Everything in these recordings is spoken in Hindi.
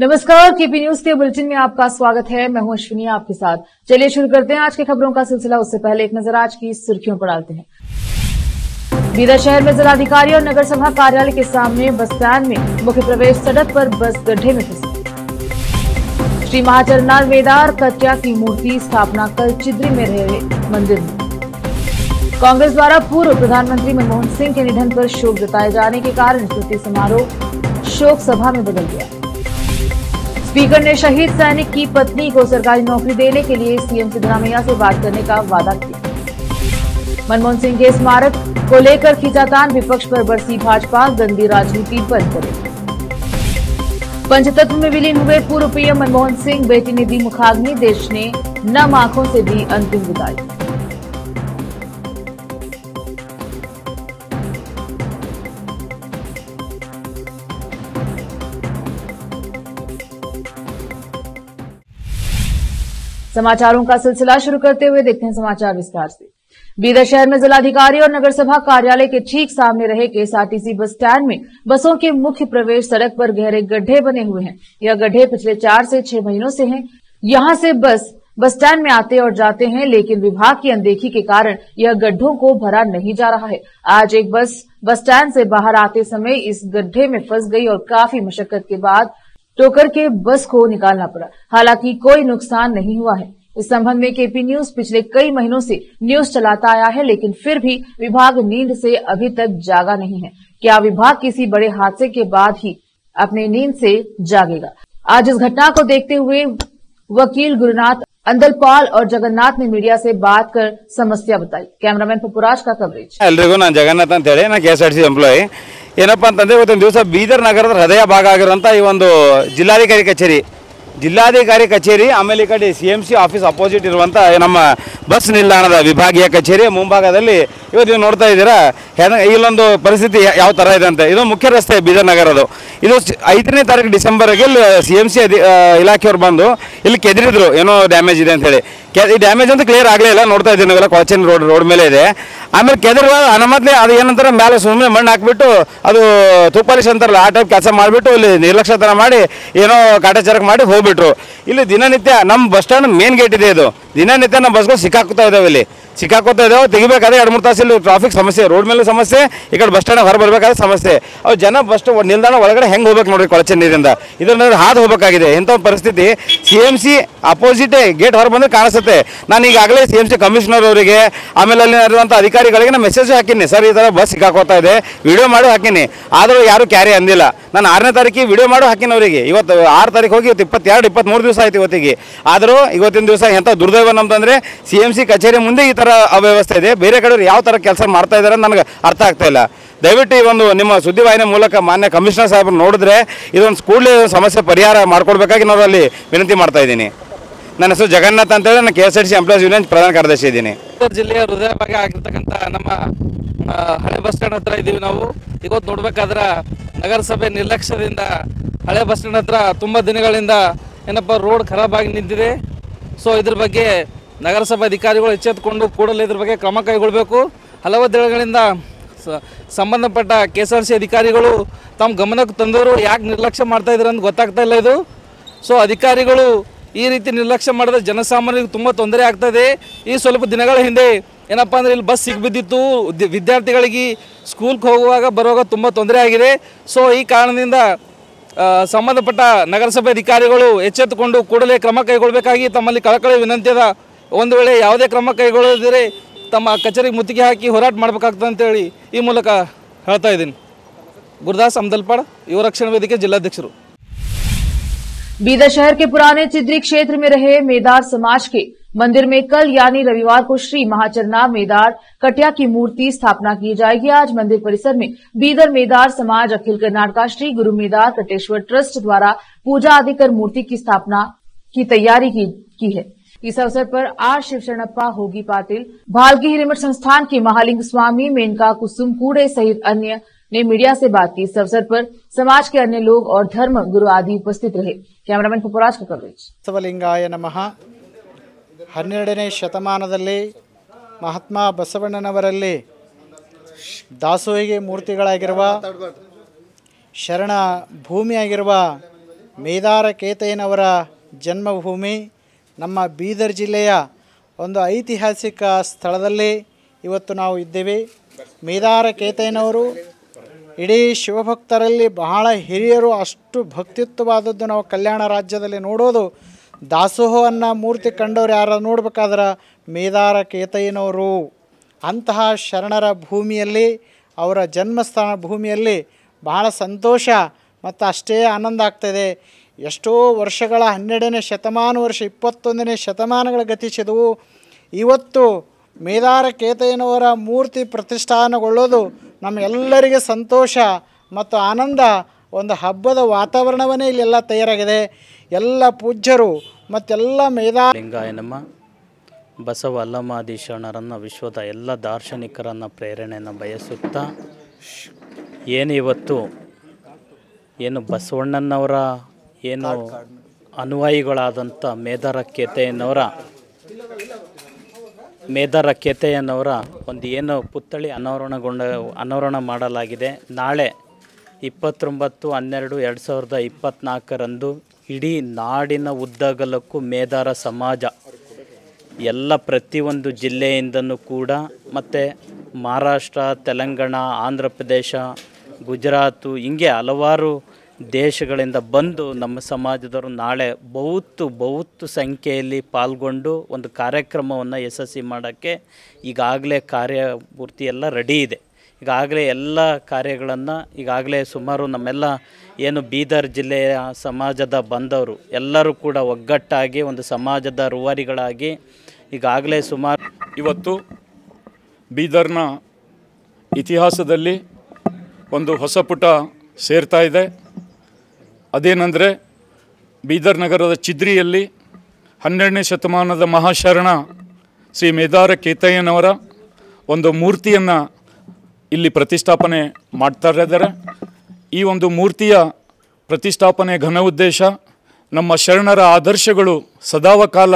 नमस्कार, केपी न्यूज के बुलेटिन में आपका स्वागत है। मैं हूं अश्विनी आपके साथ। चलिए शुरू करते हैं आज की खबरों का सिलसिला। उससे पहले एक नजर आज की सुर्खियों पर डालते हैं। बीदर शहर में जिलाधिकारी और नगर सभा कार्यालय के सामने बस स्टैंड में मुख्य प्रवेश सड़क पर बस गड्ढे में फंसी। श्री महाचरनाथ मेदार कट्या की मूर्ति स्थापना कल चिद्री में रहे मंदिर में। कांग्रेस द्वारा पूर्व प्रधानमंत्री मनमोहन सिंह के निधन पर शोक जताए जाने के कारण स्मृति समारोह शोक सभा में बदल गया। स्पीकर ने शहीद सैनिक की पत्नी को सरकारी नौकरी देने के लिए सीएम सिद्धरामैया से बात करने का वादा किया। मनमोहन सिंह के स्मारक को लेकर खींचातान, विपक्ष पर बरसी भाजपा, गंदी राजनीति बंद करे। पंचतत्व में विलीन हुए पूर्व पीएम मनमोहन सिंह, बेटी ने दी मुखाग्नि, देश ने नम आंखों से दी अंतिम विदाई। समाचारों का सिलसिला शुरू करते हुए देखते हैं समाचार विस्तार से। बीदर शहर में जिलाधिकारी और नगर सभा कार्यालय के ठीक सामने रहे केएसआरटीसी बस स्टैंड में बसों के मुख्य प्रवेश सड़क पर गहरे गड्ढे बने हुए हैं। यह गड्ढे पिछले 4 से 6 महीनों से हैं। यहां से बस स्टैंड में आते और जाते हैं, लेकिन विभाग की अनदेखी के कारण यह गड्ढों को भरा नहीं जा रहा है। आज एक बस स्टैंड से बाहर आते समय इस गड्ढे में फंस गई और काफी मशक्कत के बाद टोकर के बस को निकालना पड़ा। हालांकि कोई नुकसान नहीं हुआ है। इस संबंध में केपी न्यूज पिछले कई महीनों से न्यूज चलाता आया है, लेकिन फिर भी विभाग नींद से अभी तक जागा नहीं है। क्या विभाग किसी बड़े हादसे के बाद ही अपने नींद से जागेगा? आज इस घटना को देखते हुए वकील गुरुनाथ अंदलपाल और जगन्नाथ ने मीडिया से बात कर समस्या बताई। कैमरामैन पपुराज का कवरेज। एल्रिगू नान जगन्नाथ ಅಂತ ಹೇಳಿ ನಾನು ಕೆಎಸ್ಆರ್ಟಿಸಿ ಎಂಪ್ಲಾಯಿ। ಏನಪ್ಪಾ ಅಂತಂದ್ರೆ ಇವತ್ತಿನ ದಿವಸ ಬೀದರ್ ನಗರದ ಹೃದಯ ಭಾಗ ಆಗಿರುವಂತ ಈ ಒಂದು ಜಿಲ್ಲಾಧಿಕಾರಿ ಕಚೇರಿ ಆಮೇಲೆ ಈ ಕಡೆ ಸಿಎಂಸಿ ಆಫೀಸ್ ಅಪೋಸಿಟ್ ಇರುವಂತ ನಮ್ಮ ಬಸ್ ನಿಲ್ದಾಣದ ವಿಭಾಗೀಯ ಕಚೇರಿ ಮುಂಭಾಗದಲ್ಲಿ ಇವತ್ತು ನೀವು ನೋಡ್ತಾ ಇದ್ದೀರಾ ಇಲ್ಲೊಂದು ಪರಿಸ್ಥಿತಿ ಯಾವ ತರ ಇದೆ ಅಂತ। ಇದು ಮುಖ್ಯ ರಸ್ತೆ ಬೀದರ್ ನಗರದು। ಇದು 5ನೇ ತಾರೀಕು ಡಿಸೆಂಬರ್ಗೆ ಸಿಎಂಸಿ ಇಲಾಖೆಯವರು ಬಂದು ಇಲ್ಲಿ ಕೆದರಿದ್ರು, ಏನೋ ಡ್ಯಾಮೇಜ್ ಇದೆ ಅಂತ ಹೇಳಿ। ಈ ಡ್ಯಾಮೇಜ್ ಅಂತ ಕ್ಲಿಯರ್ ಆಗಲೇ ಇಲ್ಲ, ನೋಡ್ತಾ ಇದ್ದೀವಿ ನಾವೆಲ್ಲ ಕೊಳಚೇರಿ ರೋಡ್ ಮೇಲೆ ಇದೆ। ಆಮೇಲೆ ಕೆದರುವ ಅನಮದ್ಲೆ ಅದು ಏನಂತಾರೆ ಮೇಲೆ ಸುಮ್ಮನೆ ಮಣ್ಣು ಹಾಕ್ಬಿಟ್ಟು ಅದು ತುಪ್ಪಾಲಿಶ್ ಅಂತಾರಲ್ಲ ಆ ಟೈಪ್ ಕೆಲಸ ಮಾಡಿಬಿಟ್ಟು ಇಲ್ಲಿ ನಿರ್ಲಕ್ಷ್ಯತನ ಮಾಡಿ ಏನೋ ಕಾಟಾಚಾರಕ್ಕೆ ಮಾಡಿ ಹೋಗ್ಬಿಟ್ರು। ಇಲ್ಲಿ ದಿನನಿತ್ಯ ನಮ್ಮ ಬಸ್ ಸ್ಟ್ಯಾಂಡ್ ಮೇನ್ ಗೇಟ್ ಇದೆ, ಇದು ದಿನನಿತ್ಯ ನಮ್ಮ ಬಸ್ಗಳು ಸಿಕ್ಕಾಕೋತಾ ಇದಾವೆ, ತೆಗಿಬೇಕಾದ್ರೆ 2-3 ತಾಸು ಇಲ್ಲಿ ಟ್ರಾಫಿಕ್ ಸಮಸ್ಯೆ, ರೋಡ್ ಮೇಲೆ ಸಮಸ್ಯೆ, ಈ ಕಡೆ ಬಸ್ ಸ್ಟ್ಯಾಂಡ್ ಹೊರ ಬರಬೇಕಾದ್ರೆ ಸಮಸ್ಯೆ। ಅವ್ರು ಜನ ಬಸ್ ನಿಲ್ದಾಣ ಒಳಗಡೆ ಹೆಂಗೆ ಹೋಗ್ಬೇಕು ನೋಡ್ರಿ, ಕೊಳಚೆ ನೀರಿಂದ ಇದನ್ನ ಹಾದು ಹೋಗಬೇಕಾಗಿದೆ। ಇಂಥ ಪರಿಸ್ಥಿತಿ ಸಿಎಂಸಿ ಅಪೋಸಿಟ್ ಗೇಟ್ ಹೊರ ಬಂದ್ರೆ ಕಾಣಿಸುತ್ತೆ। ನಾನು ಈಗಾಗಲೇ ಸಿಎಂಸಿ ಕಮಿಷನರ್ ಅವರಿಗೆ ಆಮೇಲೆ ಅಲ್ಲಿ ಇರುವಂಥ ಅಧಿಕಾರಿಗಳಿಗೆ ನಾನು ಮೆಸೇಜ್ ಹಾಕಿನಿ, ಸರ್ ಈ ಥರ ಬಸ್ ಸಿಕ್ಕಾಕೋತಾ ಇದೆ, ವಿಡಿಯೋ ಮಾಡಿ ಹಾಕಿನಿ, ಆದರೂ ಯಾರು ಕ್ಯಾರಿ ಅಂದಿಲ್ಲ। ನಾನು 6ನೇ ತಾರೀಕಿಗೆ ವಿಡಿಯೋ ಮಾಡಿ ಹಾಕಿನ ಅವರಿಗೆ, ಇವತ್ತು 6 ತಾರೀಕು ಹೋಗಿ ಇವತ್ತು 22-23 ದಿವಸ ಆಯ್ತು ಇವತ್ತಿಗೆ। ಆದರೂ ಇವತ್ತಿನ ದಿವಸ ಎಂಥ ದುರ್ದೈವ ನಮ್ದಂದ್ರೆ ಸಿಎಂಸಿ ಕಚೇರಿ ಮುಂದೆ ಈ ಥರ ಅವ್ಯವಸ್ಥೆ ಇದೆ, ಬೇರೆ ಕಡೆ ಯಾವ ಥರ ಕೆಲಸ ಮಾಡ್ತಾ ಇದ್ದಾರೆ ನನಗೆ ಅರ್ಥ ಆಗ್ತಾ ಇಲ್ಲ। ದಯವಿಟ್ಟು ಈ ಒಂದು ನಿಮ್ಮ ಸುದ್ದಿವಾಹಿನಿ ಮೂಲಕ ಮಾನ್ಯ ಕಮಿಷನರ್ ಸಾಹೇಬರು ನೋಡಿದ್ರೆ ಇದೊಂದು ಕೂಡಲೇ ಸಮಸ್ಯೆ ಪರಿಹಾರ ಮಾಡ್ಕೊಡ್ಬೇಕಾಗಿ ನಾನು ಅಲ್ಲಿ ವಿನಂತಿ ಮಾಡ್ತಾ ಇದ್ದೀನಿ। ನನ್ನ ಹೆಸರು ಜಗನ್ನಾಥ್ ಅಂತೇಳಿ, ನಾನು ಕೆಎಸ್ಆರ್ಟಿಸಿ ಎಂಪ್ಲಾಯೀಸ್ ಯೂನಿಯನ್ ಪ್ರಧಾನ ಕಾರ್ಯದರ್ಶಿ ಇದ್ದೀನಿ। ಜಿಲ್ಲೆಯ ಹೃದಯ ಭಾಗ ಆಗಿರ್ತಕ್ಕಂಥ ನಮ್ಮ ಹಳೆ ಬಸ್ ಸ್ಟ್ಯಾಂಡ್ ಹತ್ರ ಇದ್ದೀವಿ ನಾವು। ಇವತ್ತು ನೋಡ್ಬೇಕಾದ್ರೆ ನಗರಸಭೆ ನಿರ್ಲಕ್ಷ್ಯದಿಂದ ಹಳೆ ಬಸ್ ಸ್ಟ್ಯಾಂಡ್ ಹತ್ರ ತುಂಬ ದಿನಗಳಿಂದ ಏನಪ್ಪ ರೋಡ್ ಖರಾಬ್ ಆಗಿ ನಿಂತಿದೆ। ಸೊ ಇದ್ರ ಬಗ್ಗೆ ನಗರಸಭೆ ಅಧಿಕಾರಿಗಳು ಎಚ್ಚೆತ್ತುಕೊಂಡು ಕೂಡಲೇ ಇದ್ರ ಬಗ್ಗೆ ಕ್ರಮ ಕೈಗೊಳ್ಳಬೇಕು। ಹಲವು ದಿನಗಳಿಂದ ಸಂಬಂಧಪಟ್ಟ ಕೆಎಸ್ಆರ್ಟಿಸಿ ಅಧಿಕಾರಿಗಳು ತಮ್ಮ ಗಮನಕ್ಕೆ ತಂದವರು ಯಾಕೆ ನಿರ್ಲಕ್ಷ್ಯ ಮಾಡ್ತಾ ಇದ್ದಾರೆ ಅಂತ ಗೊತ್ತಾಗ್ತಾ ಇಲ್ಲ ಇದು। ಸೊ ಅಧಿಕಾರಿಗಳು ಈ ರೀತಿ ನಿರ್ಲಕ್ಷ್ಯ ಮಾಡಿದ್ರೆ ಜನಸಾಮಾನ್ಯರಿಗೆ ತುಂಬ ತೊಂದರೆ ಆಗ್ತದೆ। ಈ ಸ್ವಲ್ಪ ದಿನಗಳ ಹಿಂದೆ ಏನಪ್ಪ ಅಂದರೆ ಇಲ್ಲಿ ಬಸ್ ಸಿಕ್ಬಿದ್ದಿತ್ತು, ವಿದ್ಯಾರ್ಥಿಗಳಿಗೆ ಸ್ಕೂಲ್ಗೆ ಹೋಗುವಾಗ ಬರುವಾಗ ತುಂಬ ತೊಂದರೆ ಆಗಿದೆ। ಸೊ ಈ ಕಾರಣದಿಂದ ಸಂಬಂಧಪಟ್ಟ ನಗರಸಭೆ ಅಧಿಕಾರಿಗಳು ಎಚ್ಚೆತ್ತುಕೊಂಡು ಕೂಡಲೇ ಕ್ರಮ ಕೈಗೊಳ್ಳಬೇಕಾಗಿ ತಮ್ಮಲ್ಲಿ ಕಳಕಳಿ ವಿನಂತಿ ಅದ। ಒಂದು ವೇಳೆ ಯಾವುದೇ ಕ್ರಮ ಕೈಗೊಳ್ಳದಿದ್ದರೆ ತಮ್ಮ ಕಚೇರಿಗೆ ಮುತ್ತಿಗೆ ಹಾಕಿ ಹೋರಾಟ ಮಾಡಬೇಕಾಗ್ತದೆ ಅಂತೇಳಿ ಈ ಮೂಲಕ ಹೇಳ್ತಾ ಇದ್ದೀನಿ। ಗುರುದಾಸ್ ಅಮ್ದಲ್ಪಾಡ್, ಯುವ ರಕ್ಷಣಾ ವೇದಿಕೆ जिलाध्यक्षರು। बीदर शहर के पुराने चिद्री क्षेत्र में रहे मेदार समाज के मंदिर में कल यानी रविवार को श्री महाचरनाथ मेदार कट्या की मूर्ति स्थापना की जाएगी। आज मंदिर परिसर में बीदर मेदार समाज अखिल कर्नाटका श्री गुरु मेदार कटेश्वर ट्रस्ट द्वारा पूजा आदि कर मूर्ति की स्थापना की तैयारी की है। इस अवसर पर आर शिवशरणप्पा, होगी पाटिल, भालकी हिरेमठ संस्थान के महालिंग स्वामी, मेनका कुसुम कूड़े सहित अन्य ने मीडिया से बात की। इस अवसर पर समाज के अन्य लोग और धर्म गुरु आदि उपस्थित रहे। कैमरामैन पपुराज का कवरेज। बसवलिंगाय नमः। 12ನೇ ಶತಮಾನದಲ್ಲಿ ಮಹಾತ್ಮ ಬಸವಣ್ಣನವರಲ್ಲಿ ದಾಸೋಹಿಗೆ ಮೂರ್ತಿಗಳಾಗಿರುವ ಶರಣ ಭೂಮಿಯಾಗಿರುವ ಮೇದಾರ ಕೇತಯ್ಯನವರ ಜನ್ಮಭೂಮಿ ನಮ್ಮ ಬೀದರ್ ಜಿಲ್ಲೆಯ ಒಂದು ಐತಿಹಾಸಿಕ ಸ್ಥಳದಲ್ಲಿ ಇವತ್ತು ನಾವು ಇದ್ದೇವೆ. ಮೇದಾರ ಕೇತಯ್ಯನವರು ಇಡೀ ಶಿವಭಕ್ತರಲ್ಲಿ ಬಹಳ ಹಿರಿಯರು, ಅಷ್ಟು ಭಕ್ತಿತ್ವವಾದದ್ದು ನಾವು ಕಲ್ಯಾಣ ರಾಜ್ಯದಲ್ಲಿ ನೋಡೋದು. ದಾಸೋಹ ಅನ್ನೋ ಮೂರ್ತಿ ಕಂಡವ್ರು ಯಾರು ನೋಡ್ಬೇಕಾದ್ರೆ ಮೇದಾರ ಕೇತಯ್ಯನವರು. ಅಂತಹ ಶರಣರ ಭೂಮಿಯಲ್ಲಿ, ಅವರ ಜನ್ಮಸ್ಥಾನ ಭೂಮಿಯಲ್ಲಿ ಬಹಳ ಸಂತೋಷ ಮತ್ತು ಅಷ್ಟೇ ಆನಂದ ಆಗ್ತಾಯಿದೆ. ಎಷ್ಟೋ ವರ್ಷಗಳ 12ನೇ ಶತಮಾನ ವರ್ಷ 21ನೇ ಶತಮಾನಗಳ ಗತಿಸಿದವು. ಇವತ್ತು ಮೇದಾರ ಕೇತಯ್ಯನವರ ಮೂರ್ತಿ ಪ್ರತಿಷ್ಠಾನಗೊಳ್ಳೋದು ನಮ್ಮೆಲ್ಲರಿಗೆ ಸಂತೋಷ ಮತ್ತು ಆನಂದ. ಒಂದು ಹಬ್ಬದ ವಾತಾವರಣವನ್ನೇ ಇಲ್ಲೆಲ್ಲ ತಯಾರಾಗಿದೆ. ಎಲ್ಲ ಪೂಜ್ಯರು ಮತ್ತೆಲ್ಲ ಲಿಂಗಾಯ ನಮ್ಮ ಬಸವ ಅಲ್ಲಮಾದಿ ಶರಣರನ್ನು ವಿಶ್ವದ ಎಲ್ಲ ದಾರ್ಶನಿಕರನ್ನು ಪ್ರೇರಣೆಯನ್ನು ಬಯಸುತ್ತಾ ಇವತ್ತು ಏನು ಬಸವಣ್ಣನವರ ಏನು ಅನುಯಾಯಿಗಳಾದಂಥ ಮೇದಾರ ಕೇತಯ್ಯನವರ ಒಂದು ಏನು ಪುತ್ಥಳಿ ಅನಾವರಣ ಮಾಡಲಾಗಿದೆ. ನಾಳೆ 29/12/2024 ಇಡೀ ನಾಡಿನ ಉದ್ದಗಲಕ್ಕೂ ಮೇದಾರ ಸಮಾಜ ಎಲ್ಲ ಪ್ರತಿಯೊಂದು ಜಿಲ್ಲೆಯಿಂದನೂ ಕೂಡ ಮತ್ತು ಮಹಾರಾಷ್ಟ್ರ, ತೆಲಂಗಾಣ, ಆಂಧ್ರ ಪ್ರದೇಶ, ಗುಜರಾತು ಹಿಂಗೆ ಹಲವಾರು ದೇಶಗಳಿಂದ ಬಂದು ನಮ್ಮ ಸಮಾಜದವರು ನಾಳೆ ಬಹುತ್ತು ಸಂಖ್ಯೆಯಲ್ಲಿ ಪಾಲ್ಗೊಂಡು ಒಂದು ಕಾರ್ಯಕ್ರಮವನ್ನು ಯಶಸ್ವಿ ಮಾಡೋಕ್ಕೆ ಈಗಾಗಲೇ ಕಾರ್ಯಪೂರ್ತಿ ಎಲ್ಲ ರೆಡಿ ಇದೆ. ಈಗಾಗಲೇ ಎಲ್ಲ ಕಾರ್ಯಗಳನ್ನು ಈಗಾಗಲೇ ಸುಮಾರು ನಮ್ಮೆಲ್ಲ ಏನು ಬೀದರ್ ಜಿಲ್ಲೆಯ ಸಮಾಜದ ಬಂದವರು ಎಲ್ಲರೂ ಕೂಡ ಒಗ್ಗಟ್ಟಾಗಿ ಒಂದು ಸಮಾಜದ ರೂವಾರಿಗಳಾಗಿ ಈಗಾಗಲೇ ಸುಮಾರು ಇವತ್ತು ಬೀದರ್ನ ಇತಿಹಾಸದಲ್ಲಿ ಒಂದು ಹೊಸ ಪುಟ ಸೇರ್ತಾ ಇದೆ. ಅದೇನೆಂದರೆ ಬೀದರ್ ನಗರದ ಚಿದ್ರಿಯಲ್ಲಿ 12ನೇ ಶತಮಾನದ ಮಹಾಶರಣ ಶ್ರೀ ಮೇದಾರ ಕೇತಯ್ಯನವರ ಒಂದು ಮೂರ್ತಿಯನ್ನು ಇಲ್ಲಿ ಪ್ರತಿಷ್ಠಾಪನೆ ಮಾಡ್ತಾ ಇದ್ದಾರೆ. ಈ ಒಂದು ಮೂರ್ತಿಯ ಪ್ರತಿಷ್ಠಾಪನೆ ಘನ ಉದ್ದೇಶ ನಮ್ಮ ಶರಣರ ಆದರ್ಶಗಳು ಸದಾಕಾಲ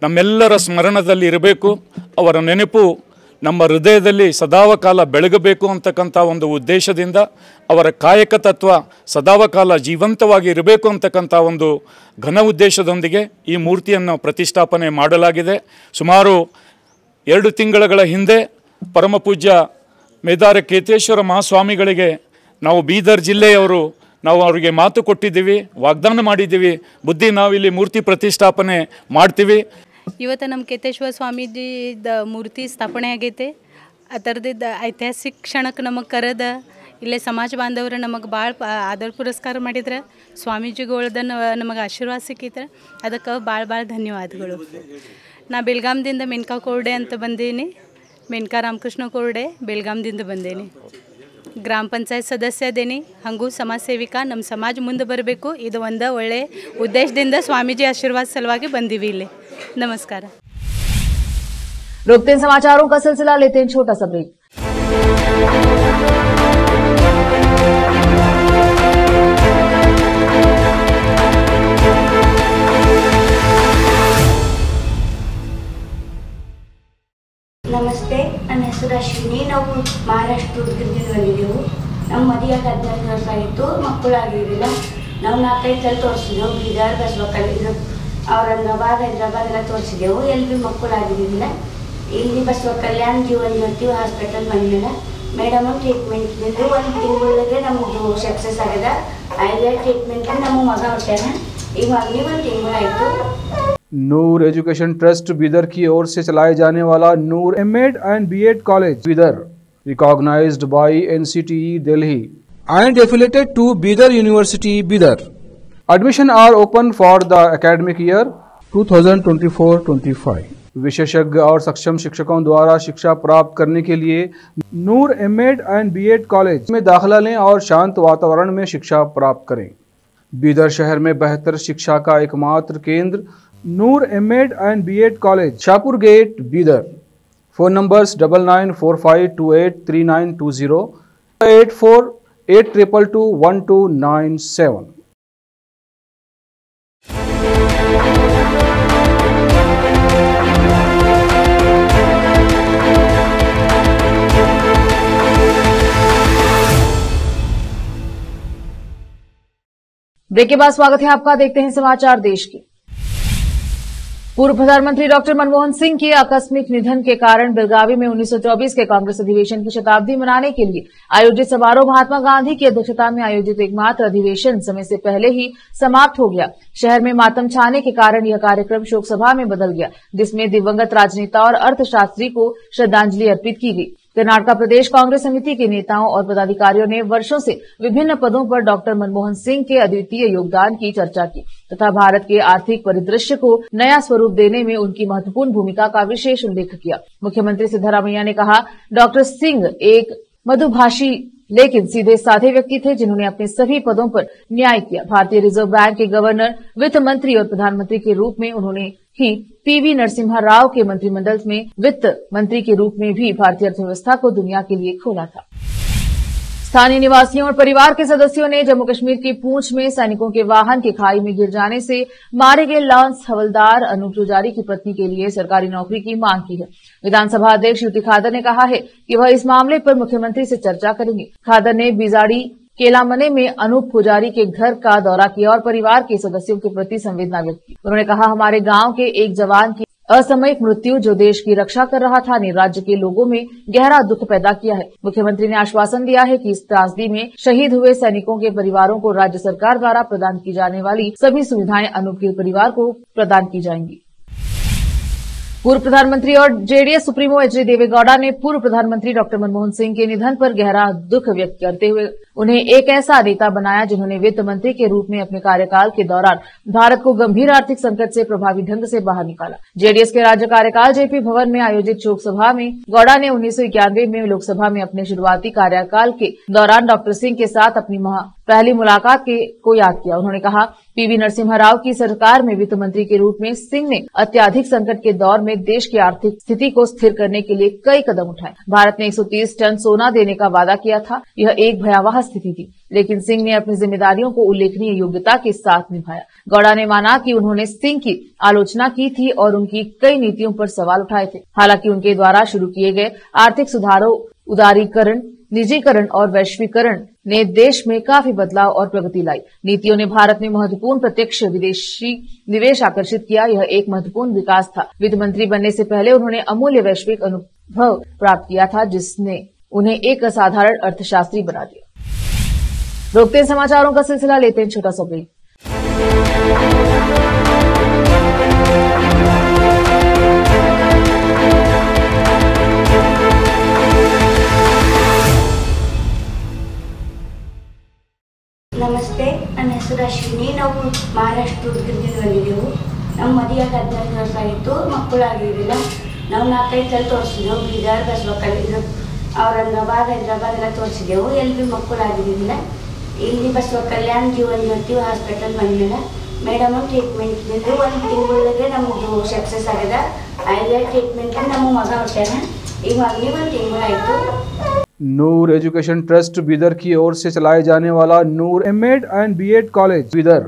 ನಮ್ಮೆಲ್ಲರ ಸ್ಮರಣದಲ್ಲಿ ಇರಬೇಕು, ಅವರ ನೆನಪು ನಮ್ಮ ಹೃದಯದಲ್ಲಿ ಸದಾಕಾಲ ಬೆಳಗಬೇಕು ಅಂತಕ್ಕಂಥ ಒಂದು ಉದ್ದೇಶದಿಂದ ಅವರ ಕಾಯಕ ತತ್ವ ಸದಾಕಾಲ ಜೀವಂತವಾಗಿ ಇರಬೇಕು ಅಂತಕ್ಕಂಥ ಒಂದು ಘನ ಉದ್ದೇಶದೊಂದಿಗೆ ಈ ಮೂರ್ತಿಯನ್ನು ಪ್ರತಿಷ್ಠಾಪನೆ ಮಾಡಲಾಗಿದೆ. ಸುಮಾರು 2 ತಿಂಗಳ ಹಿಂದೆ ಪರಮಪೂಜ್ಯ ಮೇದಾರ ಕೇತೇಶ್ವರ ಮಹಾಸ್ವಾಮಿಗಳಿಗೆ ನಾವು ಬೀದರ್ ಜಿಲ್ಲೆಯವರು ನಾವು ಅವರಿಗೆ ಮಾತು ಕೊಟ್ಟಿದ್ದೀವಿ, ವಾಗ್ದಾನ ಮಾಡಿದ್ದೀವಿ, ನಾವಿಲ್ಲಿ ಮೂರ್ತಿ ಪ್ರತಿಷ್ಠಾಪನೆ ಮಾಡ್ತೀವಿ. ಇವತ್ತು ನಮ್ಮ ಕೇತೇಶ್ವರ ಸ್ವಾಮೀಜಿದ ಮೂರ್ತಿ ಸ್ಥಾಪನೆ ಆಗೈತೆ. ಅದರದ್ದು ಐತಿಹಾಸಿಕ ಕ್ಷಣಕ್ಕೆ ನಮಗೆ ಕರೆದ ಇಲ್ಲೇ ಸಮಾಜ ಬಾಂಧವರು ನಮಗೆ ಭಾಳ ಆದರ ಪುರಸ್ಕಾರ ಮಾಡಿದ್ರೆ, ಸ್ವಾಮೀಜಿಗಳ್ದ ನಮಗೆ ಆಶೀರ್ವಾದ ಸಿಕ್ಕಿದ್ರೆ ಅದಕ್ಕೆ ಭಾಳ ಧನ್ಯವಾದಗಳು. ನಾ ಬೆಳಗಾಂದಿಂದ ಮೆನ್ಕಾ ಕೋರ್ಡೆ ಅಂತ ಬಂದೀನಿ. ಮೆನ್ಕಾ ರಾಮಕೃಷ್ಣ ಕೋರ್ಡೆ ಬೆಳಗಾಂದಿಂದ ಬಂದೇನಿ. ಗ್ರಾಮ ಪಂಚಾಯತ್ ಸದಸ್ಯ ಅದೇನಿ, ಹಾಗೂ ಸಮಾಜ ಸೇವಿಕಾ. ನಮ್ಮ ಸಮಾಜ ಮುಂದೆ ಬರಬೇಕು, ಇದು ಒಂದು ಒಳ್ಳೆ ಉದ್ದೇಶದಿಂದ ಸ್ವಾಮೀಜಿ ಆಶೀರ್ವಾದ ಸಲುವಾಗಿ ಬಂದೀವಿ ಇಲ್ಲಿ. नमस्कार। रुकते हैं समाचारों का सिलसिला, लेते हैं छोटा सा ब्रेक। ನಮಸ್ತೆ, ನನ್ನ ಹೆಸರು ಅಶ್ವಿನಿ. ನಾವು ಮಹಾರಾಷ್ಟ್ರದಿಂದ ಬಂದಿದ್ದೆವು. ನಮ್ಮ ಮದುವೆಯಾಗಿ 14 ವರ್ಷ ಆಯಿತು, ಮಕ್ಕಳಾಗಿರಲಿಲ್ಲ. ನಾವು 4-5 ಸಲ ತೋರಿಸಿದೆವು. ಬೀದರ್, ಬಸವಕಲ್ಯಾಣ, ಔರಂಗಾಬಾದ್, ಹೈದರಾಬಾದ್ ಎಲ್ಲ ತೋರಿಸಿದೆವು. ಎಲ್ಲಿ ಮಕ್ಕಳಾಗಿರಲಿಲ್ಲ. ಇಲ್ಲಿ ಬಸವಕಲ್ಯಾಣ ಜೀವನ್ ಜ್ಯೋತಿ ಹಾಸ್ಪಿಟಲ್ ಬಂದಿಲ್ಲ. ಮೇಡಮ್ ಟ್ರೀಟ್ಮೆಂಟ್ನಿಂದ 1 ತಿಂಗಳಿಗೆ ನಮ್ಮದು ಸಕ್ಸಸ್ ಆಗ್ಯದ. ಐದೇ ಟ್ರೀಟ್ಮೆಂಟ್ ನಮ್ಮ ಮಗ ಹೊಟ್ಟಾನ. ಈಗ ಮಗನಿಗೆ 1 ತಿಂಗಳಾಯಿತು. नूर एजुकेशन ट्रस्ट बीदर की ओर से चलाए जाने वाला Noor MEd and BEd college Bidar, recognised by NCTE Delhi and affiliated to Bidar University Bidar. Admission are open for the academic year 2024-25. विशेषज्ञ और सक्षम शिक्षकों द्वारा शिक्षा प्राप्त करने के लिए नूर एमएड एंड बीएड कॉलेज में दाखिला लें और शांत वातावरण में शिक्षा प्राप्त करें। बीदर शहर में बेहतर शिक्षा का एकमात्र केंद्र Noor MEd and BEd college, Shahpur gate, Bidar. Phone numbers 9945283920, 8482221297। Break के बाद स्वागत है आपका। देखते हैं समाचार देश के। पूर्व प्रधानमंत्री डॉक्टर मनमोहन सिंह के आकस्मिक निधन के कारण बेलगावी में 1924 के कांग्रेस अधिवेशन की शताब्दी मनाने के लिए आयोजित समारोह महात्मा गांधी की अध्यक्षता में आयोजित एकमात्र अधिवेशन समय से पहले ही समाप्त हो गया। शहर में मातम छाने के कारण यह कार्यक्रम शोक सभा में बदल गया, जिसमें दिवंगत राजनेता और अर्थशास्त्री को श्रद्धांजलि अर्पित की गई। कर्नाटक प्रदेश कांग्रेस समिति के नेताओं और पदाधिकारियों ने वर्षों से विभिन्न पदों पर डॉक्टर मनमोहन सिंह के अद्वितीय योगदान की चर्चा की तथा भारत के आर्थिक परिदृश्य को नया स्वरूप देने में उनकी महत्वपूर्ण भूमिका का विशेष उल्लेख किया। मुख्यमंत्री सिद्धरामैया ने कहा, डॉक्टर सिंह एक मधुभाषी लेकिन सीधे साधे व्यक्ति थे, जिन्होंने अपने सभी पदों पर न्याय किया। भारतीय रिजर्व बैंक के गवर्नर, वित्त मंत्री और प्रधानमंत्री के रूप में उन्होंने ही पीवी नरसिम्हा राव के मंत्रिमंडल में वित्त मंत्री के रूप में भी भारतीय अर्थव्यवस्था को दुनिया के लिए खोला था। स्थानीय निवासियों और परिवार के सदस्यों ने जम्मू कश्मीर की पूंछ में सैनिकों के वाहन के खाई में गिर जाने से मारे गए लांस हवलदार अनूप पुजारी की पत्नी के लिए सरकारी नौकरी की मांग की है। विधानसभा अध्यक्ष यूटी खादर ने कहा है कि वह इस मामले पर मुख्यमंत्री से चर्चा करेंगे। खादर ने बिजाड़ी केलामने में अनूप पुजारी के घर का दौरा किया और परिवार के सदस्यों के प्रति संवेदना व्यक्त की। उन्होंने कहा, हमारे गांव के एक जवान की असामयिक मृत्यु जो देश की रक्षा कर रहा था ने राज्य के लोगों में गहरा दुख पैदा किया है। मुख्यमंत्री ने आश्वासन दिया है कि इस त्रासदी में शहीद हुए सैनिकों के परिवारों को राज्य सरकार द्वारा प्रदान की जाने वाली सभी सुविधाएं अनूप के परिवार को प्रदान की जाएंगी। पूर्व प्रधानमंत्री और JDS supremo H D Deve Gowda ने पूर्व प्रधानमंत्री डॉक्टर मनमोहन सिंह के निधन पर गहरा दुख व्यक्त करते हुए उन्हें एक ऐसा नेता बनाया जिन्होंने वित्त मंत्री के रूप में अपने कार्यकाल के दौरान भारत को गंभीर आर्थिक संकट से प्रभावी ढंग से बाहर निकाला। जेडीएस के राज्य कार्यकाल जेपी भवन में आयोजित शोक सभा में गौड़ा ने 1991 में लोकसभा में अपने शुरुआती कार्यकाल के दौरान डॉक्टर सिंह के साथ अपनी पहली मुलाकात को याद किया। उन्होंने कहा, पीवी नरसिम्हा राव की सरकार में वित्त मंत्री के रूप में सिंह ने अत्यधिक संकट के दौर में देश की आर्थिक स्थिति को स्थिर करने के लिए कई कदम उठाए। भारत ने 130 टन सोना देने का वादा किया था। यह एक भयावह स्थिति थी, लेकिन सिंह ने अपनी जिम्मेदारियों को उल्लेखनीय योग्यता के साथ निभाया। गौड़ा ने माना कि उन्होंने सिंह की आलोचना की थी और उनकी कई नीतियों पर सवाल उठाए थे। हालांकि उनके द्वारा शुरू किए गए आर्थिक सुधारों, उदारीकरण, निजीकरण और वैश्वीकरण ने देश में काफी बदलाव और प्रगति लाई। नीतियों ने भारत में महत्वपूर्ण प्रत्यक्ष विदेशी निवेश आकर्षित किया। यह एक महत्वपूर्ण विकास था। वित्त मंत्री बनने से पहले उन्होंने अमूल्य वैश्विक अनुभव प्राप्त किया था, जिसने उन्हें एक असाधारण अर्थशास्त्री बना दिया। रोकते हैं समाचारों का सिलसिला, लेते हैं छोटा सा ब्रेक। ನಮಸ್ತೆ, ನನ್ನ ಹೆಸರು ಅಶ್ವಿನಿ. ನಾವು ಮಹಾರಾಷ್ಟ್ರದಿಂದ ಬಂದಿದ್ದೆವು. ನಮ್ಮ ಮದುವೆಯಾಗಿ 14 ವರ್ಷ ಆಯಿತು, ಮಕ್ಕಳಾಗಿರಲಿಲ್ಲ. ನಾವು 4-5 ಸಲ ತೋರಿಸಿದೆವು. ಬೀದರ್, ಬಸವಕಲ್ಯಾಣ, ಔರಂಗಾಬಾದ್, ಹೈದರಾಬಾದ್ ಎಲ್ಲ ತೋರಿಸಿದೆವು. ಎಲ್ಲಿ ಮಕ್ಕಳಾಗಿರಲಿಲ್ಲ. ಇಲ್ಲಿ ಬಸವಕಲ್ಯಾಣ ಜೀವನ್ ಜ್ಯೋತಿ ಹಾಸ್ಪಿಟಲ್ ಬಂದಿಲ್ಲ. ಮೇಡಮ್ ಟ್ರೀಟ್ಮೆಂಟ್ ಇದ್ದಿದ್ದು 1 ತಿಂಗಳಿಗೆ ನಮ್ಮದು ಸಕ್ಸಸ್ ಆಗಿದೆ. ಆಯ್ದ ಟ್ರೀಟ್ಮೆಂಟ್ ನಮ್ಮ ಮಗ ಹುಟ್ಟಾನ. ಈಗ ಮಗನಿಗೆ 1 ತಿಂಗಳಾಯಿತು. नूर एजुकेशन ट्रस्ट बीदर की ओर से चलाए जाने वाला Noor MEd and BEd college Bidar,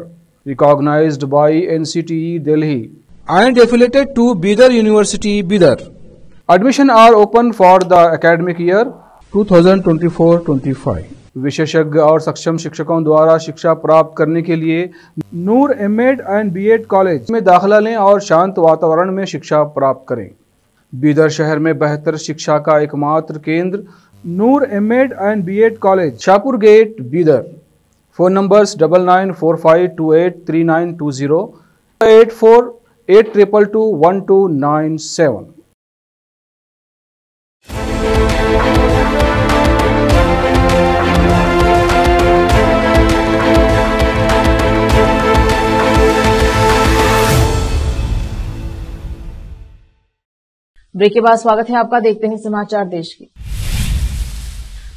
recognised by NCTE Delhi and affiliated to Bidar University Bidar. Admission are open for the academic year 2024-25. विशेषज्ञ और सक्षम शिक्षकों द्वारा शिक्षा प्राप्त करने के लिए नूर एमएड एंड बीएड कॉलेज में दाखिला लें और शांत वातावरण में शिक्षा प्राप्त करें। बीदर शहर में बेहतर शिक्षा का एकमात्र केंद्र Noor MEd and BEd college, Shahpur gate, Bidar. Phone numbers 9945283920, 8482221297। Break के बाद स्वागत है आपका। देखते हैं समाचार देश की।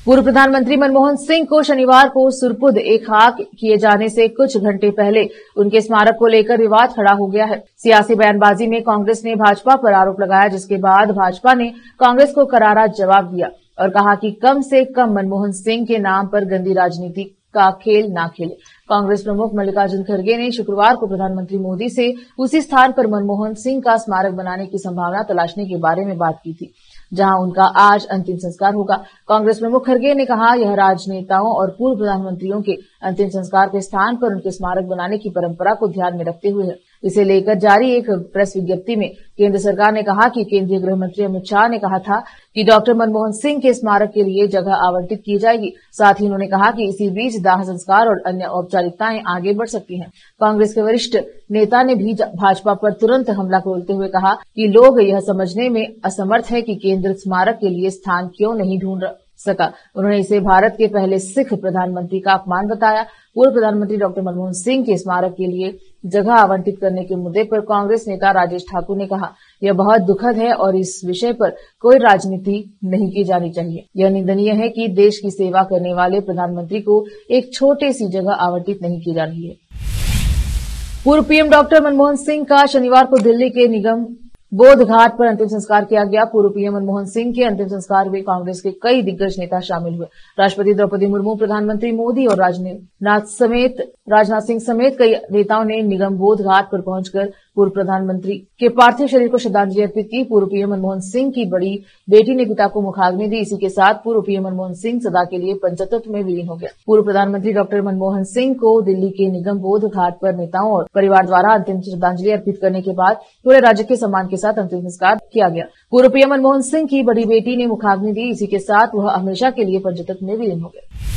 पूर्व प्रधानमंत्री मनमोहन सिंह को शनिवार को सुरपुद एक खाक किए जाने से कुछ घंटे पहले उनके स्मारक को लेकर विवाद खड़ा हो गया है। सियासी बयानबाजी में कांग्रेस ने भाजपा पर आरोप लगाया, जिसके बाद भाजपा ने कांग्रेस को करारा जवाब दिया और कहा कि कम से कम मनमोहन सिंह के नाम पर गंदी राजनीति का खेल ना खेले। कांग्रेस प्रमुख मल्लिकार्जुन खड़गे ने शुक्रवार को प्रधानमंत्री मोदी से उसी स्थान पर मनमोहन सिंह का स्मारक बनाने की संभावना तलाशने के बारे में बात की थी। जहां उनका आज अंतिम संस्कार होगा। कांग्रेस प्रमुख खड़गे ने कहा, यह राजनेताओं और पूर्व प्रधानमंत्रियों के अंतिम संस्कार के स्थान पर उनके स्मारक बनाने की परंपरा को ध्यान में रखते हुए है। इसे लेकर जारी एक प्रेस विज्ञप्ति में केंद्र सरकार ने कहा कि केंद्रीय गृह मंत्री अमित शाह ने कहा था कि डॉक्टर मनमोहन सिंह के स्मारक के लिए जगह आवंटित की जाएगी। साथ ही उन्होंने कहा कि इसी बीच दाह संस्कार और अन्य औपचारिकताएं आगे बढ़ सकती हैं। कांग्रेस के वरिष्ठ नेता ने भी भाजपा पर तुरंत हमला बोलते हुए कहा कि लोग यह समझने में असमर्थ है कि केंद्र स्मारक के लिए स्थान क्यों नहीं ढूंढ सका। उन्होंने इसे भारत के पहले सिख प्रधानमंत्री का अपमान बताया। पूर्व प्रधानमंत्री डॉक्टर मनमोहन सिंह के स्मारक के लिए जगह आवंटित करने के मुद्दे पर कांग्रेस नेता राजेश ठाकुर ने कहा, यह बहुत दुखद है और इस विषय पर कोई राजनीति नहीं की जानी चाहिए। यह निंदनीय है कि देश की सेवा करने वाले प्रधानमंत्री को एक छोटी सी जगह आवंटित नहीं की जा रही है। पूर्व पीएम डॉक्टर मनमोहन सिंह का शनिवार को दिल्ली के निगम बोध घाट पर अंतिम संस्कार किया गया। पूर्व पीएम मनमोहन सिंह के अंतिम संस्कार में कांग्रेस के कई दिग्गज नेता शामिल हुए। राष्ट्रपति द्रौपदी मुर्मू, प्रधानमंत्री मोदी और राजनाथ सिंह समेत कई नेताओं ने निगम बोध घाट पर पहुंचकर पूर्व प्रधानमंत्री के पार्थिव शरीर को श्रद्धांजलि अर्पित की। पूर्व पीएम मनमोहन सिंह की बड़ी बेटी ने पिता को मुखाग्नि दी। इसी के साथ पूर्व पीएम मनमोहन सिंह सदा के लिए पंचतत्व में विलीन हो गया। पूर्व प्रधानमंत्री डॉक्टर मनमोहन सिंह को दिल्ली के निगम बोध घाट पर नेताओं और परिवार द्वारा अंतिम श्रद्धांजलि अर्पित करने के बाद पूरे राज्य के सम्मान के साथ अंतिम संस्कार किया गया। पूर्व पीएम मनमोहन सिंह की बड़ी बेटी ने मुखाग्नि दी। इसी के साथ वह हमेशा के लिए पंचतत्व में विलीन हो गया।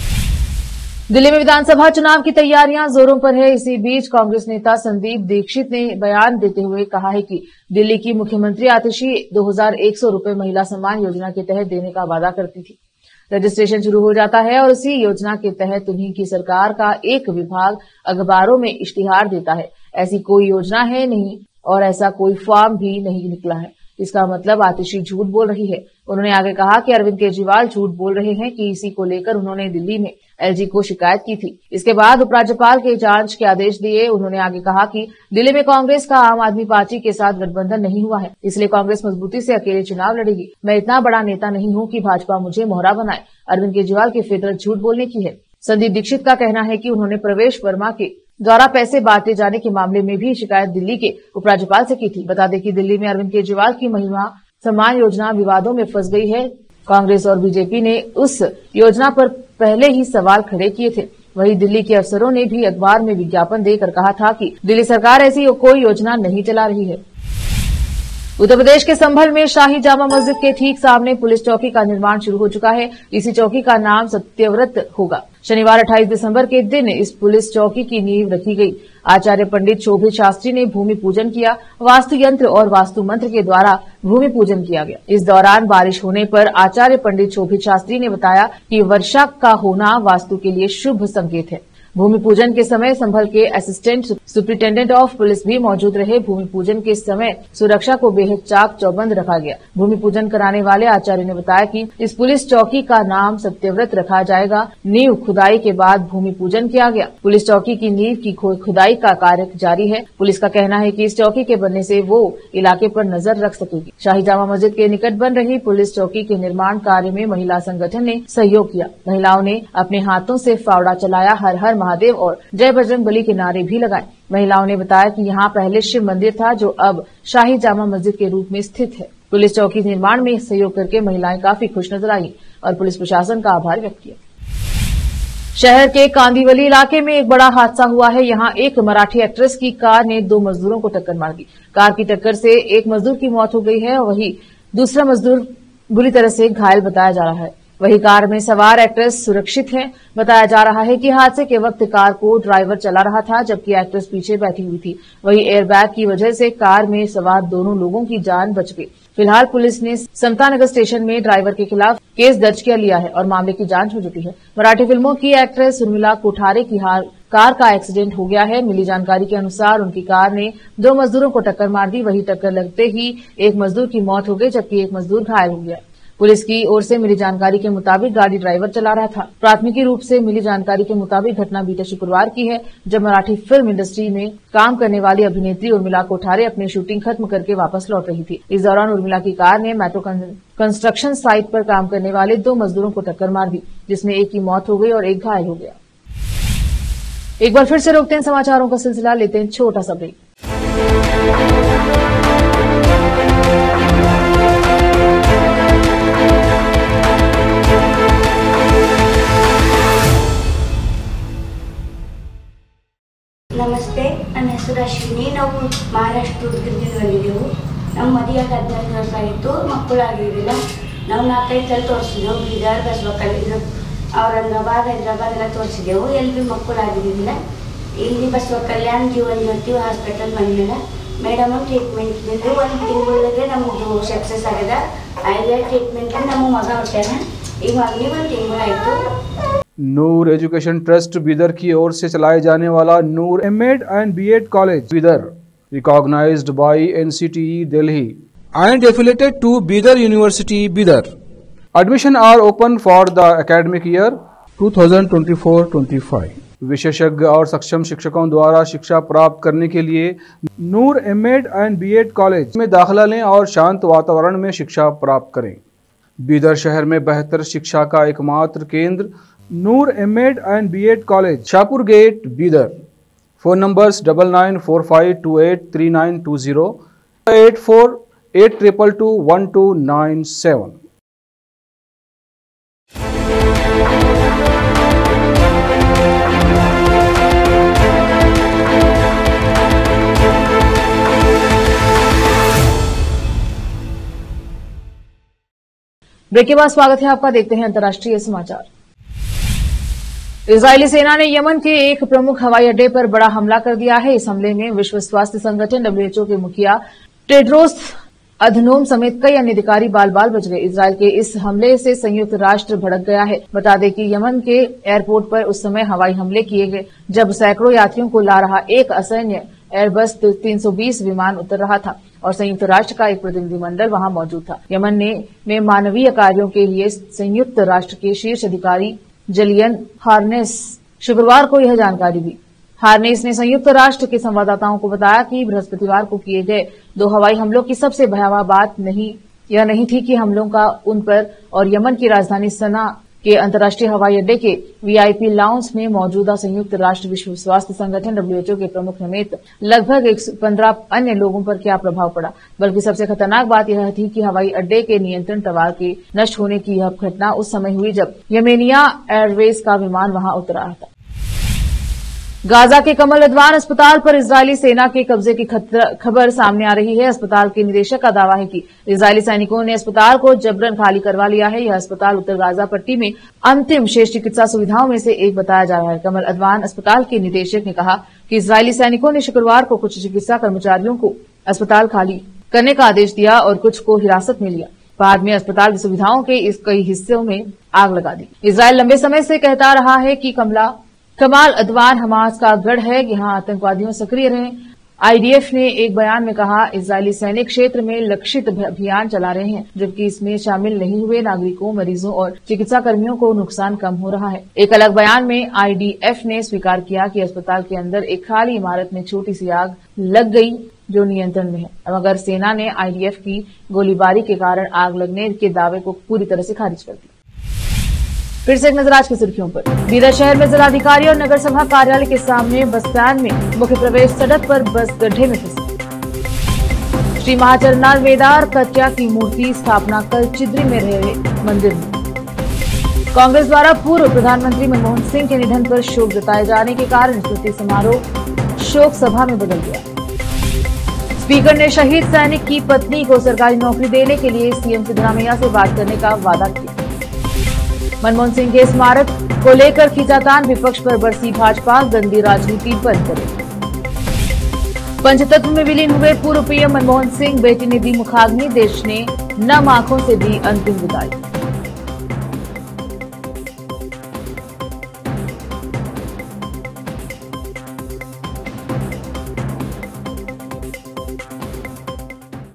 दिल्ली में विधानसभा चुनाव की तैयारियां जोरों पर है। इसी बीच कांग्रेस नेता संदीप दीक्षित ने बयान देते हुए कहा है कि दिल्ली की मुख्यमंत्री आतिशी 2100 रुपए महिला सम्मान योजना के तहत देने का वादा करती थी। रजिस्ट्रेशन शुरू हो जाता है और उसी योजना के तहत उन्हीं की सरकार का एक विभाग अखबारों में इश्तिहार देता है। ऐसी कोई योजना है नहीं और ऐसा कोई फॉर्म भी नहीं निकला है। इसका मतलब आतिशी झूठ बोल रही है। उन्होंने आगे कहा कि अरविंद केजरीवाल झूठ बोल रहे हैं कि इसी को लेकर उन्होंने दिल्ली में एलजी को शिकायत की थी। इसके बाद उपराज्यपाल के जांच के आदेश दिए। उन्होंने आगे कहा कि दिल्ली में कांग्रेस का आम आदमी पार्टी के साथ गठबंधन नहीं हुआ है, इसलिए कांग्रेस मजबूती से अकेले चुनाव लड़ेगी। मैं इतना बड़ा नेता नहीं हूं कि भाजपा मुझे मोहरा बनाए। अरविंद केजरीवाल की फितरत झूठ बोलने की है। संदीप दीक्षित का कहना है कि उन्होंने प्रवेश वर्मा के द्वारा पैसे बांटे जाने के मामले में भी शिकायत दिल्ली के उपराज्यपाल से की थी। बता दें कि दिल्ली में अरविंद केजरीवाल की महिला सम्मान योजना विवादों में फंस गई है। कांग्रेस और बीजेपी ने उस योजना पर पहले ही सवाल खड़े किए थे। वहीं दिल्ली के अफसरों ने भी अखबार में विज्ञापन देकर कहा था कि दिल्ली सरकार ऐसी कोई योजना नहीं चला रही है। उत्तर प्रदेश के संभल में शाही जामा मस्जिद के ठीक सामने पुलिस चौकी का निर्माण शुरू हो चुका है। इसी चौकी का नाम सत्यव्रत होगा। शनिवार 28 दिसंबर के दिन इस पुलिस चौकी की नींव रखी गई। आचार्य पंडित शोभित शास्त्री ने भूमि पूजन किया। वास्तु यंत्र और वास्तु मंत्र के द्वारा भूमि पूजन किया गया। इस दौरान बारिश होने पर आचार्य पंडित शोभित शास्त्री ने बताया कि वर्षा का होना वास्तु के लिए शुभ संकेत है। भूमि पूजन के समय संभल के असिस्टेंट सुप्रिंटेंडेंट ऑफ पुलिस भी मौजूद रहे। भूमि पूजन के समय सुरक्षा को बेहद चाक चौबंद रखा गया। भूमि पूजन कराने वाले आचार्य ने बताया कि इस पुलिस चौकी का नाम सत्यव्रत रखा जाएगा। नींव खुदाई के बाद भूमि पूजन किया गया। पुलिस चौकी की नींव की खुदाई का कार्य जारी है। पुलिस का कहना है कि इस चौकी के बनने से वो इलाके पर नजर रख सकेगी। शाही जामा मस्जिद के निकट बन रही पुलिस चौकी के निर्माण कार्य में महिला संगठन ने सहयोग किया। महिलाओं ने अपने हाथों से फावड़ा चलाया, हर हर महादेव और जय बजरंग बली के नारे भी लगाए। महिलाओं ने बताया कि यहाँ पहले शिव मंदिर था जो अब शाही जामा मस्जिद के रूप में स्थित है। पुलिस चौकी निर्माण में सहयोग करके महिलाएं काफी खुश नजर आई और पुलिस प्रशासन का आभार व्यक्त किया। शहर के कांदीवली इलाके में एक बड़ा हादसा हुआ है। यहाँ एक मराठी एक्ट्रेस की कार ने 2 मजदूरों को टक्कर मार दी। कार की टक्कर से एक मजदूर की मौत हो गई है और वहीं दूसरा मजदूर बुरी तरह से घायल बताया जा रहा है। वही कार में सवार एक्ट्रेस सुरक्षित है। बताया जा रहा है कि हादसे के वक्त कार को ड्राइवर चला रहा था जबकि एक्ट्रेस पीछे बैठी हुई थी। वही एयरबैग की वजह से कार में सवार दोनों लोगों की जान बच गई। फिलहाल पुलिस ने समतानगर स्टेशन में ड्राइवर के खिलाफ केस दर्ज किया लिया है और मामले की जांच हो चुकी है। मराठी फिल्मों की एक्ट्रेस उर्मिला कोठारे की कार का एक्सीडेंट हो गया है। मिली जानकारी के अनुसार उनकी कार ने 2 मजदूरों को टक्कर मार दी। वही टक्कर लगते ही एक मजदूर की मौत हो गई जबकि एक मजदूर घायल हो गया। पुलिस की ओर से मिली जानकारी के मुताबिक गाड़ी ड्राइवर चला रहा था। प्राथमिकी रूप से मिली जानकारी के मुताबिक घटना बीते शुक्रवार की है जब मराठी फिल्म इंडस्ट्री में काम करने वाली अभिनेत्री उर्मिला कोठारे अपनी शूटिंग खत्म करके वापस लौट रही थी। इस दौरान उर्मिला की कार ने मेट्रो कंस्ट्रक्शन साइट पर काम करने वाले 2 मजदूरों को टक्कर मार दी जिसमें एक की मौत हो गई और एक घायल हो गया। एक बार फिर से रोकते हैं समाचारों का सिलसिला, लेते हैं छोटा सा ब्रेक। ನಮಸ್ತೆ, ನನ್ನ ಹೆಸರು ಅಶ್ವಿನಿ. ನಾವು ಮಹಾರಾಷ್ಟ್ರ ಉದ್ಗಿರ್ದಿಂದ ಬಂದಿದ್ದೆವು. ನಮ್ಮ ಮದುವೆಯಾಗಿ 14 ವರ್ಷ ಆಯಿತು, ಮಕ್ಕಳಾಗಿರಲಿಲ್ಲ. ನಾವು 4-5 ಸಲ ತೋರಿಸಿದೆವು. ಬೀದರ್, ಬಸವಕಲ್ಯಾಣ, ಔರಂಗಾಬಾದ್, ಹೈದರಾಬಾದ್ ಎಲ್ಲ ತೋರಿಸಿದೆವು. ಎಲ್ಲಿ ಮಕ್ಕಳಾಗಿರಲಿಲ್ಲ. ಇಲ್ಲಿ ಬಸವಕಲ್ಯಾಣ ಜೀವನ್ ಜ್ಯೋತಿ ಹಾಸ್ಪಿಟಲ್ ಬಂದಿಲ್ಲ. ಮೇಡಮ್ ಟ್ರೀಟ್ಮೆಂಟ್ ಇದ್ದಿದ್ದು 1 ತಿಂಗಳಿಗೆ ನಮ್ಮದು ಸಕ್ಸಸ್ ಆಗಿದೆ. ಐದೇ ಟ್ರೀಟ್ಮೆಂಟ್ ನಮ್ಮ ಮಗ ಹುಟ್ಟಾನ. ಈಗ ಮಗನಿಗೆ 1 ತಿಂಗಳಾಯಿತು. नूर एजुकेशन ट्रस्ट बीदर की ओर से चलाए जाने वाला Noor MEd and BEd college Bidar, recognised by NCTE Delhi and affiliated to Bidar University Bidar. Admission are open for the academic year 2024-25. विशेषज्ञ और सक्षम शिक्षकों द्वारा शिक्षा प्राप्त करने के लिए नूर एमएड एंड बीएड कॉलेज में दाखिला लें और शांत वातावरण में शिक्षा प्राप्त करें। बीदर शहर में बेहतर शिक्षा का एकमात्र केंद्र Noor MEd and BEd college, Shahpur gate, Bidar. Phone numbers 9945283920, 8482221297। Break के बाद स्वागत है आपका। देखते हैं अंतर्राष्ट्रीय समाचार। इजरायली सेना ने यमन के एक प्रमुख हवाई अड्डे पर बड़ा हमला कर दिया है। इस हमले में विश्व स्वास्थ्य संगठन WHO के मुखिया टेड्रोस अधनोम समेत कई अन्य अधिकारी बाल बाल बच गए। इजरायल के इस हमले से संयुक्त राष्ट्र भड़क गया है। बता दें कि यमन के एयरपोर्ट पर उस समय हवाई हमले किए गए जब सैकड़ों यात्रियों को ला रहा एक असैन्य एयरबस 320 विमान उतर रहा था और संयुक्त राष्ट्र का एक प्रतिनिधिमंडल वहां मौजूद था। यमन में मानवीय कार्यों के लिए संयुक्त राष्ट्र के शीर्ष अधिकारी जलियन हार्नेस शुक्रवार को यह जानकारी दी। हार्नेस ने संयुक्त राष्ट्र के संवाददाताओं को बताया कि बृहस्पतिवार को किए गए 2 हवाई हमलों की सबसे भयावह बात यह नहीं थी कि हमलों का उन पर और यमन की राजधानी सना के अंतर्राष्ट्रीय हवाई अड्डे के VIP लाउंज में मौजूदा संयुक्त राष्ट्र विश्व स्वास्थ्य संगठन WHO के प्रमुख समेत लगभग 115 अन्य लोगों पर क्या प्रभाव पड़ा, बल्कि सबसे खतरनाक बात यह थी कि हवाई अड्डे के नियंत्रण टॉवर के नष्ट होने की यह घटना उस समय हुई जब यमेनिया एयरवेज का विमान वहां उतर रहा था। गाजा के कमल अदवान अस्पताल पर इजरायली सेना के कब्जे की खबर सामने आ रही है। अस्पताल के निदेशक का दावा है कि इजरायली सैनिकों ने अस्पताल को जबरन खाली करवा लिया है। यह अस्पताल उत्तर गाजा पट्टी में अंतिम शेष चिकित्सा सुविधाओं में से एक बताया जा रहा है। कमल अदवान अस्पताल के निदेशक ने कहा कि इजरायली सैनिकों ने शुक्रवार को कुछ चिकित्सा कर्मचारियों को अस्पताल खाली करने का आदेश दिया और कुछ को हिरासत में लिया। बाद में अस्पताल की सुविधाओं के इस कई हिस्सों में आग लगा दी। इजरायल लंबे समय से कहता रहा है कि कमाल अदवान हमास का गढ़ है, यहां आतंकवादियों सक्रिय रहे। IDF ने एक बयान में कहा, इजरायली सैनिक क्षेत्र में लक्षित अभियान चला रहे हैं, जबकि इसमें शामिल नहीं हुए नागरिकों, मरीजों और चिकित्सा कर्मियों को नुकसान कम हो रहा है। एक अलग बयान में IDF ने स्वीकार किया कि अस्पताल के अंदर एक खाली इमारत में छोटी सी आग लग गई जो नियंत्रण में है, मगर सेना ने IDF की गोलीबारी के कारण आग लगने के दावे को पूरी तरह से खारिज कर दिया। फिर से एक नजर आज की सुर्खियों पर। बीदर शहर में जिलाधिकारी और नगर सभा कार्यालय के सामने बस स्टैंड में मुख्य प्रवेश सड़क पर बस गड्ढे में फंसी। श्री महाचरनाथ वेदार कट्या की मूर्ति स्थापना कल चिद्री में रहे मंदिर में। कांग्रेस द्वारा पूर्व प्रधानमंत्री मनमोहन सिंह के निधन पर शोक जताए जाने के कारण स्मृति समारोह शोक सभा में बदल गया। स्पीकर ने शहीद सैनिक की पत्नी को सरकारी नौकरी देने के लिए CM सिद्धरामैया से बात करने का वादा किया। मनमोहन सिंह के स्मारक को लेकर खींचातान, विपक्ष पर बरसी भाजपा, गंदी राजनीति बंद करे। पंचतत्व में विलीन हुए पूर्व PM मनमोहन सिंह, बेटी ने दी मुखाग्नि, देश ने नम आंखों से दी अंतिम विदाई।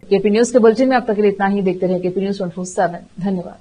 KP न्यूज के बुलेटिन में अब तक के लिए इतना ही। देखते रहिए KP News 24/7। धन्यवाद।